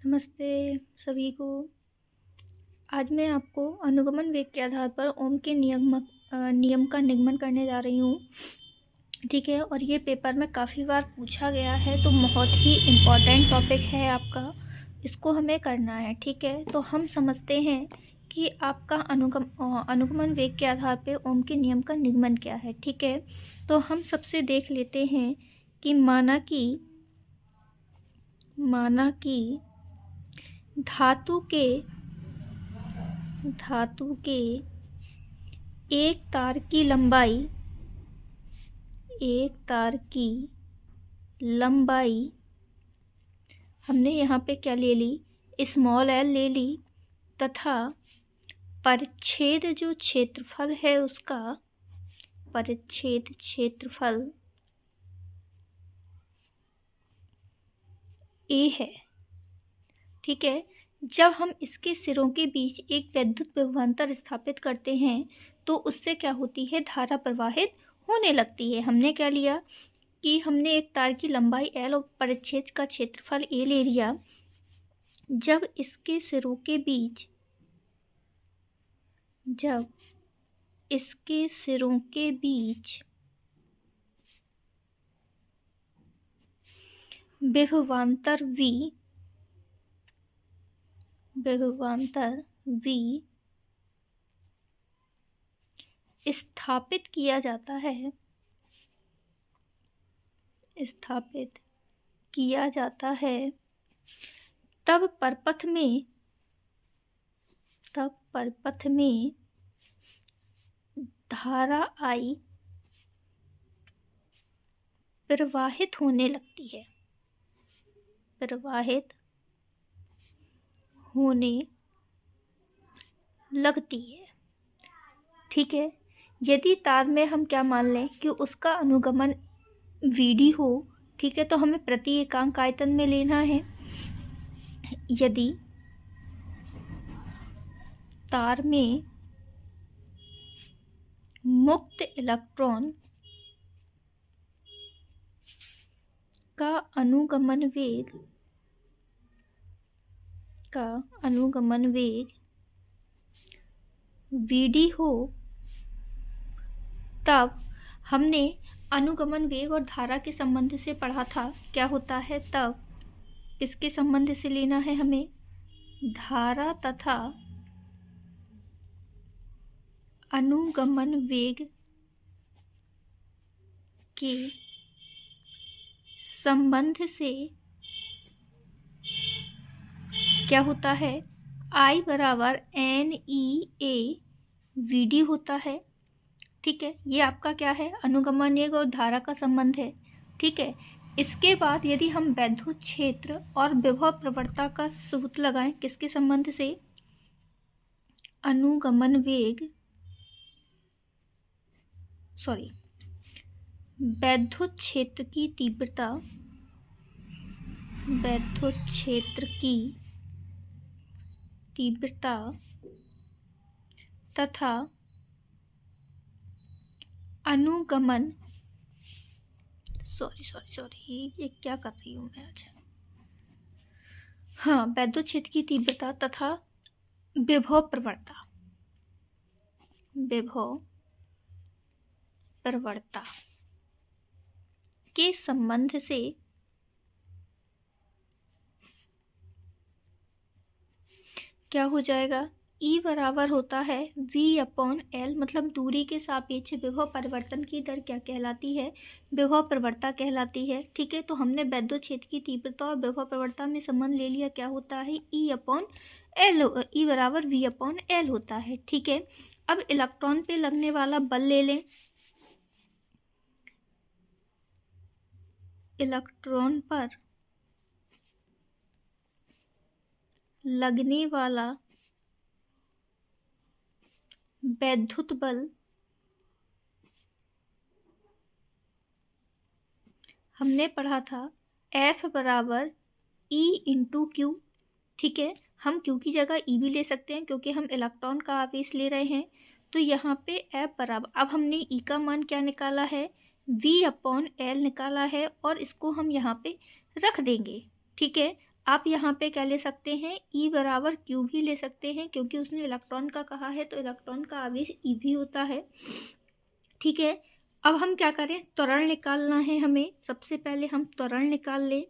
नमस्ते सभी को। आज मैं आपको अनुगमन वेग के आधार पर ओम के नियम का निगमन करने जा रही हूँ। ठीक है, और ये पेपर में काफ़ी बार पूछा गया है, तो बहुत ही इम्पॉर्टेंट टॉपिक है आपका, इसको हमें करना है। ठीक है, तो हम समझते हैं कि आपका अनुगमन वेग के आधार पर ओम के नियम का निगमन क्या है। ठीक है, तो हम सबसे देख लेते हैं कि माना कि धातु के एक तार की लंबाई हमने यहाँ पे क्या ले ली, स्मॉल एल ले ली, तथा परिच्छेद जो क्षेत्रफल है उसका परिच्छेद क्षेत्रफल ए है। ठीक है, जब हम इसके सिरों के बीच एक वैद्युत विभवांतर स्थापित करते हैं तो उससे क्या होती है, धारा प्रवाहित होने लगती है। हमने क्या लिया कि हमने एक तार की लंबाई एल और परिच्छेद का क्षेत्रफल ए ले लिया। जब इसके सिरों के बीच विभवांतर V स्थापित किया जाता है, तब परपथ में धारा I प्रवाहित होने लगती है। ठीक है, यदि तार में हम क्या मान लें कि उसका अनुगमन VD हो, ठीक है, तो हमें प्रति एकांक आयतन में लेना है। यदि तार में मुक्त इलेक्ट्रॉन का अनुगमन वेग VD हो, तब हमने अनुगमन वेग और धारा के संबंध से पढ़ा था क्या होता है। तब किसके संबंध से लेना है हमें, धारा तथा अनुगमन वेग के संबंध से क्या होता है, I बराबर NEA VD होता है। ठीक है, ये आपका क्या है, अनुगमन वेग और धारा का संबंध है। ठीक है, इसके बाद यदि हम वैद्युत क्षेत्र और विभव प्रवणता का सूत्र लगाएं, किसके संबंध से, वैद्युत क्षेत्र की तीव्रता तथा अनुगमन ये क्या कर रही हूँ मैं आज। हाँ, वैद्युत क्षेत्र की तीव्रता तथा विभव प्रवणता के संबंध से क्या हो जाएगा, E बराबर होता है V/L, मतलब दूरी के सापेक्ष विभव परिवर्तन की दर क्या कहलाती है, विभव प्रवणता कहलाती है। ठीक है, तो हमने वैद्युत क्षेत्र की तीव्रता और विभव प्रवणता में संबंध ले लिया, क्या होता है, E बराबर V/L होता है। ठीक है, अब इलेक्ट्रॉन पे लगने वाला बल ले लें। इलेक्ट्रॉन पर लगने वाला वैद्युत बल हमने पढ़ा था F बराबर E/Q। ठीक है, हम Q की जगह E भी ले सकते हैं क्योंकि हम इलेक्ट्रॉन का आवेश ले रहे हैं। तो यहाँ पे F बराबर, अब हमने E का मान क्या निकाला है, V/L निकाला है, और इसको हम यहाँ पे रख देंगे। ठीक है, आप यहाँ पे क्या ले सकते हैं, E बराबर क्यू भी ले सकते हैं, क्योंकि उसने इलेक्ट्रॉन का कहा है तो इलेक्ट्रॉन का आवेश E भी होता है। ठीक है, अब हम क्या करें, त्वरण निकालना है हमें। सबसे पहले हम त्वरण निकाल लें।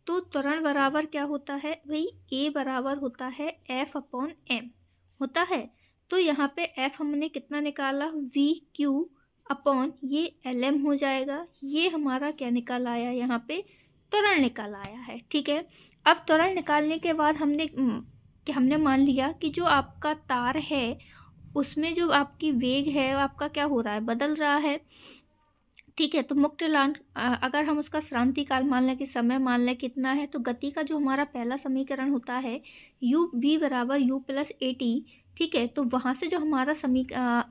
तो त्वरण बराबर क्या होता है भाई, A बराबर होता है F/m होता है। तो यहाँ पे F हमने कितना निकाला, VQ/ ये LM हो जाएगा। ये हमारा क्या निकल आया, यहाँ पे त्वरण निकल आया है। ठीक है, अब त्वरण निकालने के बाद हमने मान लिया कि जो आपका तार है उसमें जो आपकी वेग है आपका क्या हो रहा है, बदल रहा है। ठीक है, तो मुक्त अगर हम उसका श्रांति काल मान लें कि समय मान लें कितना है, तो गति का जो हमारा पहला समीकरण होता है u बराबर u प्लस at। ठीक है, तो वहाँ से जो हमारा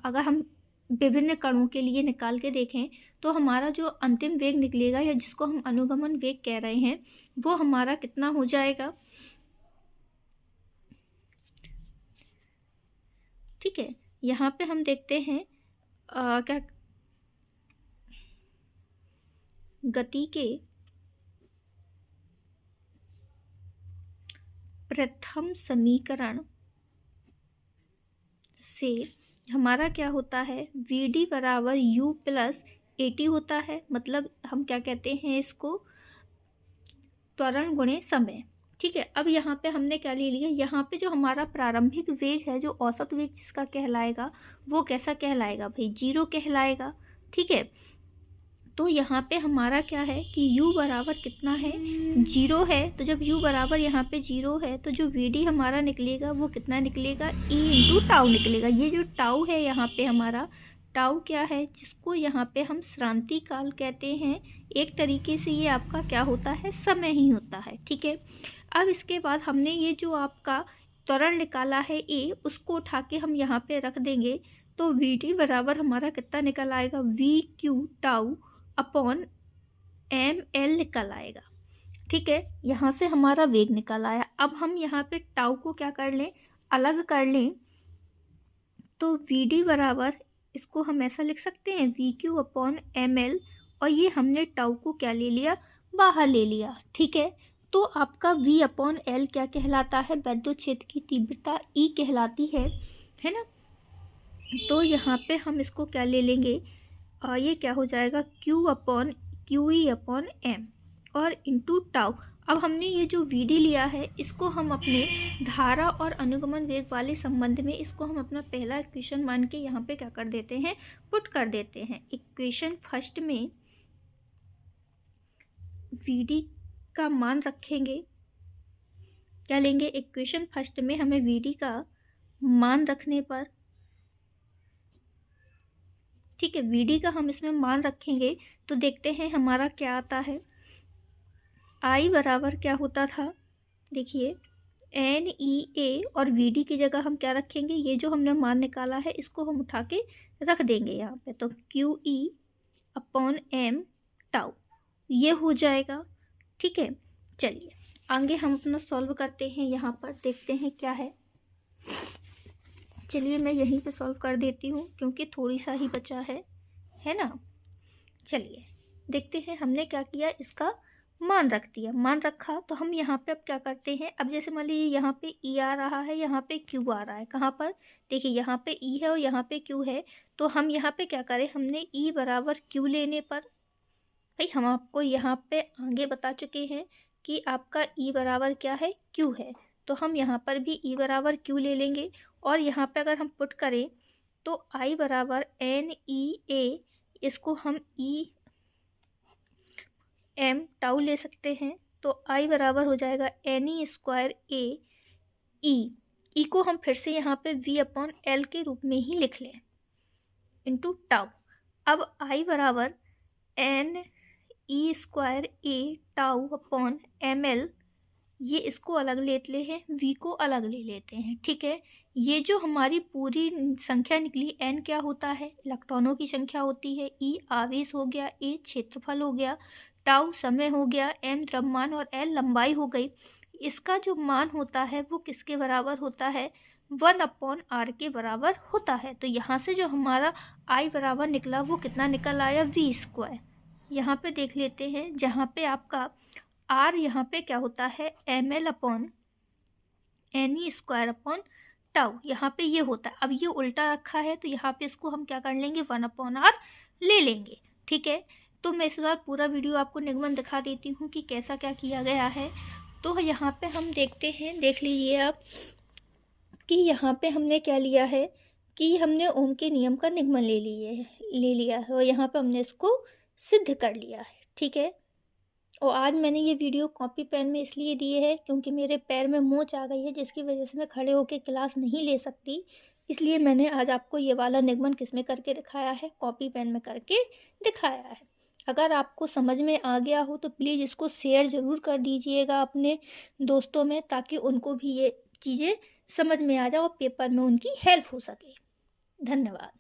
अगर हम विभिन्न कणों के लिए निकाल के देखें तो हमारा जो अंतिम वेग निकलेगा या जिसको हम अनुगमन वेग कह रहे हैं वो हमारा कितना हो जाएगा। ठीक है, यहाँ पे हम देखते हैं क्या गति के प्रथम समीकरण से हमारा क्या होता है, Vd बराबर u प्लस at होता है। मतलब हम क्या कहते हैं इसको, त्वरण गुणे समय। ठीक है, अब यहाँ पे हमने क्या ले लिया, यहाँ पे जो हमारा प्रारंभिक वेग है, जो औसत वेग जिसका कहलाएगा वो कैसा कहलाएगा भाई, 0 कहलाएगा। ठीक है, तो यहाँ पे हमारा क्या है कि u बराबर कितना है, 0 है। तो जब u बराबर यहाँ पे 0 है तो जो Vd हमारा निकलेगा वो कितना निकलेगा, E इंटू टाउ निकलेगा। ये जो टाउ है यहाँ पे हमारा, टाउ क्या है, जिसको यहाँ पे हम श्रांति काल कहते हैं। एक तरीके से ये आपका क्या होता है, समय ही होता है। ठीक है, अब इसके बाद हमने ये जो आपका त्वरण निकाला है A, उसको उठा के हम यहाँ पे रख देंगे। तो Vd बराबर हमारा कितना निकल आएगा, VQ टाउ अपॉन ml निकल आएगा। ठीक है, यहाँ से हमारा वेग निकल आया। अब हम यहाँ पे टाउ को क्या कर लें, अलग कर लें। तो Vd बराबर, इसको हम ऐसा लिख सकते हैं VQ अपॉन ml, और ये हमने टाउ को क्या ले लिया, बाहर ले लिया। ठीक है, तो आपका V अपॉन L क्या कहलाता है, वैद्युत क्षेत्र की तीव्रता E कहलाती है ना। तो यहाँ पे हम इसको क्या ले लेंगे, ये क्या हो जाएगा, QE अपॉन m और इंटू टाउ। अब हमने ये जो Vd लिया है इसको हम अपने धारा और अनुगमन वेग वाले संबंध में, इसको हम अपना पहला इक्वेशन मान के यहाँ पे क्या कर देते हैं, पुट कर देते हैं। इक्वेशन फर्स्ट में Vd का मान रखेंगे, क्या लेंगे, इक्वेशन फर्स्ट में हमें Vd का मान रखने पर, ठीक है, Vd का हम इसमें मान रखेंगे तो देखते हैं हमारा क्या आता है। I बराबर क्या होता था, देखिए NEA, और Vd की जगह हम क्या रखेंगे, ये जो हमने मान निकाला है इसको हम उठा के रख देंगे यहाँ पे। तो QE अपॉन m टाउ ये हो जाएगा। ठीक है, चलिए आगे हम अपना सॉल्व करते हैं। यहाँ पर देखते हैं क्या है। चलिए मैं यहीं पे सॉल्व कर देती हूँ क्योंकि थोड़ी सा ही बचा है ना। चलिए देखते हैं हमने क्या किया, इसका मान रख दिया। मान रखा तो हम यहाँ पे अब क्या करते हैं, अब जैसे मान लीजिए यहाँ पे E आ रहा है, यहाँ पे Q आ रहा है। कहाँ पर, देखिए यहाँ पे E है और यहाँ पे Q है। तो हम यहाँ पे क्या करें, हमने E बराबर Q लेने पर, भाई हम आपको यहाँ पे आगे बता चुके हैं कि आपका E बराबर क्या है, Q है। तो हम यहाँ पर भी E बराबर Q ले लेंगे और यहाँ पे अगर हम पुट करें तो I बराबर NEA, इसको हम m टाउ ले सकते हैं। तो I बराबर हो जाएगा NE स्क्वायर A E को हम फिर से यहाँ पे V अपॉन L के रूप में ही लिख लें इंटू टाउ। अब I बराबर NE square A tau upon ML, ये इसको अलग लेते हैं, V को अलग ले लेते हैं। ठीक है, ये जो हमारी पूरी संख्या निकली, N क्या होता है, इलेक्ट्रॉनों की संख्या होती है, E आवेश हो गया, A क्षेत्रफल हो गया, टाउ समय हो गया, M द्रव्यमान और L लंबाई हो गई। इसका जो मान होता है वो किसके बराबर होता है, 1/r के बराबर होता है। तो यहाँ से जो हमारा I बराबर निकला वो कितना निकल आया, V स्क्वायर। यहाँ पे देख लेते हैं, जहाँ पे आपका आर यहाँ पे क्या होता है, ml upon N E square upon tau, यहाँ पे ये होता है। अब ये उल्टा रखा है तो यहाँ पे इसको हम क्या कर लेंगे, 1/r ले लेंगे। ठीक है, तो मैं इस बार पूरा वीडियो आपको निगमन दिखा देती हूँ कि कैसा क्या किया गया है। तो यहाँ पे हम देखते हैं, देख लीजिए आप कि यहाँ पे हमने क्या लिया है कि हमने ओम के नियम का निगमन ले लिया है और यहाँ पे हमने इसको सिद्ध कर लिया है। ठीक है, और आज मैंने ये वीडियो कॉपी पेन में इसलिए दिए है क्योंकि मेरे पैर में मोच आ गई है, जिसकी वजह से मैं खड़े होकर क्लास नहीं ले सकती। इसलिए मैंने आज आपको ये वाला निगमन किसमें करके दिखाया है, कॉपी पेन में करके दिखाया है। अगर आपको समझ में आ गया हो तो प्लीज़ इसको शेयर ज़रूर कर दीजिएगा अपने दोस्तों में, ताकि उनको भी ये चीज़ें समझ में आ जाए और पेपर में उनकी हेल्प हो सके। धन्यवाद।